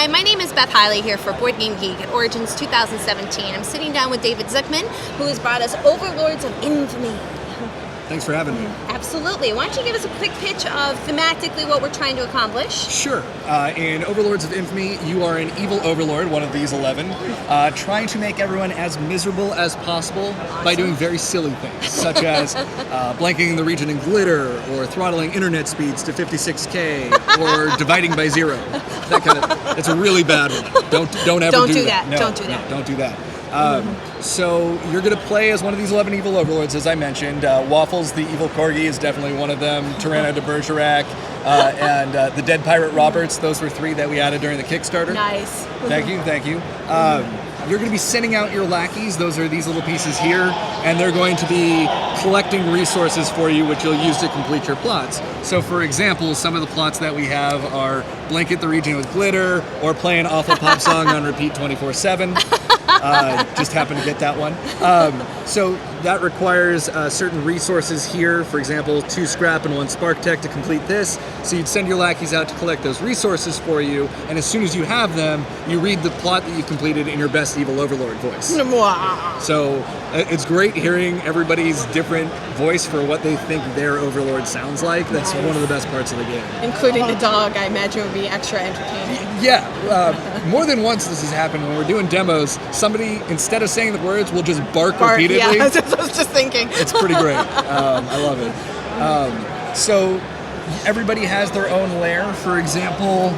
Hi, my name is Beth Hiley here for Board Game Geek at Origins 2017. I'm sitting down with David Zuckman, who has brought us Overlords of Infamy. Thanks for having me. Absolutely. Why don't you give us a quick pitch of thematically what we're trying to accomplish? Sure. In Overlords of Infamy, you are an evil overlord, one of these 11, trying to make everyone as miserable as possible by doing very silly things, such as blanking the region in glitter, or throttling internet speeds to 56K, or dividing by 0. That kind of. It's a really bad one. Don't ever do that. No, don't do that. No, don't do that. So you're going to play as one of these 11 evil overlords, as I mentioned. Waffles, the evil corgi, is definitely one of them. Tyranno de Bergerac, and the dead pirate Roberts. Those were 3 that we added during the Kickstarter. Nice. Thank you, thank you. You're going to be sending out your lackeys. Those are these little pieces here, and they're going to be collecting resources for you, which you'll use to complete your plots. So, for example, some of the plots that we have are blanket the region with glitter, or play an awful pop song on repeat 24/7. Just happened to get that one. So that requires certain resources here. For example, 2 scrap and 1 spark tech to complete this. So you'd send your lackeys out to collect those resources for you, and as soon as you have them, you read the plot that you completed in your best evil overlord voice. So it's great hearing everybody's different voice for what they think their overlord sounds like. That's one of the best parts of the game. Including the dog, I imagine would be extra entertaining. Yeah, more than once this has happened when we're doing demos. Somebody, instead of saying the words, will just bark repeatedly. Yeah, I was just thinking. It's pretty great. I love it. So everybody has their own lair. For example,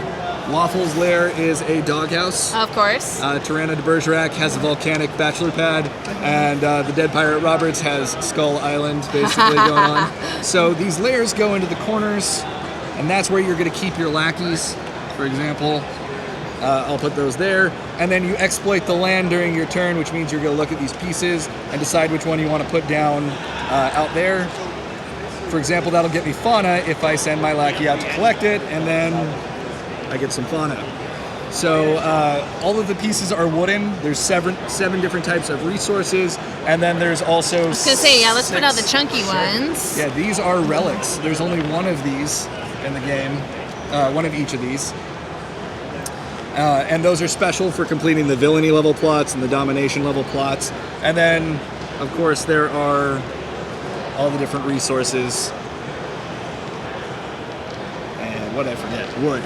Waffle's lair is a doghouse. Of course. Tyranno de Bergerac has a volcanic bachelor pad, and the dead pirate Roberts has Skull Island basically going on. So these lairs go into the corners, and that's where you're going to keep your lackeys. For example, I'll put those there, and then you exploit the land during your turn, which means you're going to look at these pieces and decide which one you want to put down out there. For example, that'll get me fauna if I send my lackey out to collect it, and then I get some fauna. So all of the pieces are wooden. There's seven different types of resources, and then there's also I was going to say, yeah, let's put out the chunky ones. Yeah, these are relics. There's only one of these in the game, one of each of these. And those are special for completing the villainy level plots and the domination level plots. And then, of course, there are all the different resources. And what did I forget? Wood.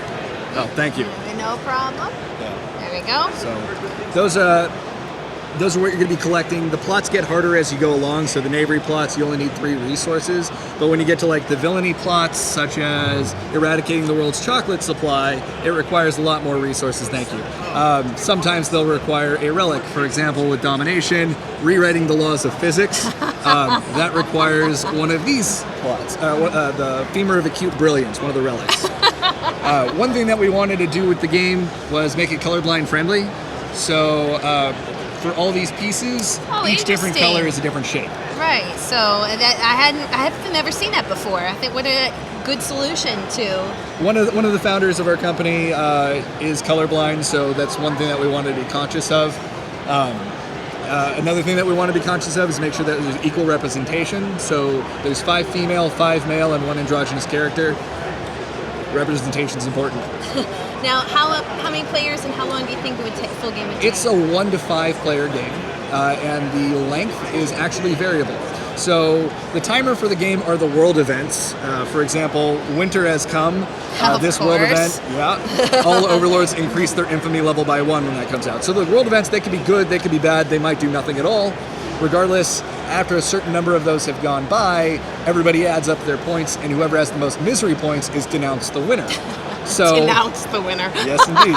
Oh, thank you. No problem. Yeah. There we go. So those are what you're going to be collecting. The plots get harder as you go along, so the knavery plots, you only need 3 resources. But when you get to like the villainy plots, such as eradicating the world's chocolate supply, it requires a lot more resources, thank you. Sometimes they'll require a relic. For example, with domination, rewriting the laws of physics. That requires one of these plots, the femur of acute brilliance, one of the relics. One thing that we wanted to do with the game was make it colorblind friendly. So for all these pieces, each different color is a different shape. Right. So that I have never seen that before. I think what a good solution to. One of the founders of our company is colorblind, so that's one thing that we wanted to be conscious of. Another thing that we want to be conscious of is make sure that there's equal representation. So there's 5 female, 5 male, and 1 androgynous character. Representation is important. Now, how many players and how long do you think it would take full game would take? It's a 1 to 5 player game, and the length is actually variable. So the timer for the game are the world events. For example, winter has come. This world event, all overlords increase their infamy level by 1 when that comes out. So the world events, they could be good, they could be bad, they might do nothing at all. Regardless, after a certain number of those have gone by, everybody adds up their points, and whoever has the most misery points is denounced the winner. So, denounce the winner. Yes, indeed.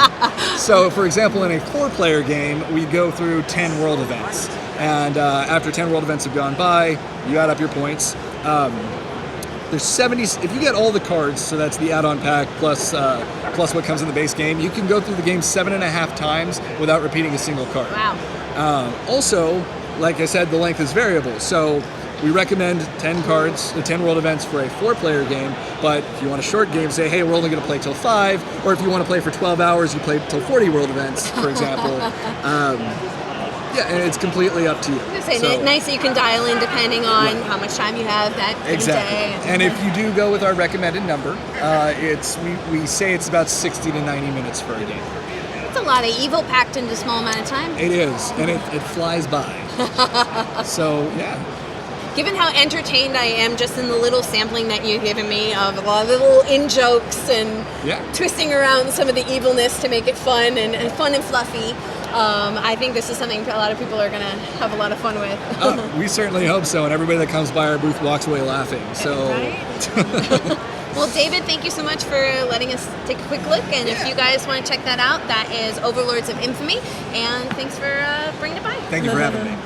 So, for example, in a 4-player game, we go through 10 world events. And after 10 world events have gone by, you add up your points. There's 70, if you get all the cards, so that's the add-on pack plus what comes in the base game, you can go through the game 7.5 times without repeating a single card. Wow. Also, like I said, the length is variable. So we recommend 10 cards, 10 world events for a 4-player game, but if you want a short game, say, hey, we're only going to play till 5, or if you want to play for 12 hours, you play till 40 world events, for example. Yeah, and it's completely up to you. I was going to say, nice that you can dial in depending on how much time you have that day. And if you do go with our recommended number, we say it's about 60 to 90 minutes for a game. That's a lot of evil packed into a small amount of time. It is, and it flies by. So, yeah. Given how entertained I am just in the little sampling that you've given me of a lot of the little in-jokes and twisting around some of the evilness to make it fun and fun and fluffy, I think this is something a lot of people are going to have a lot of fun with. We certainly hope so, and everybody that comes by our booth walks away laughing. So. Right? Well, David, thank you so much for letting us take a quick look. And if you guys want to check that out, that is Overlords of Infamy. And thanks for bringing it by. Thank you for having me.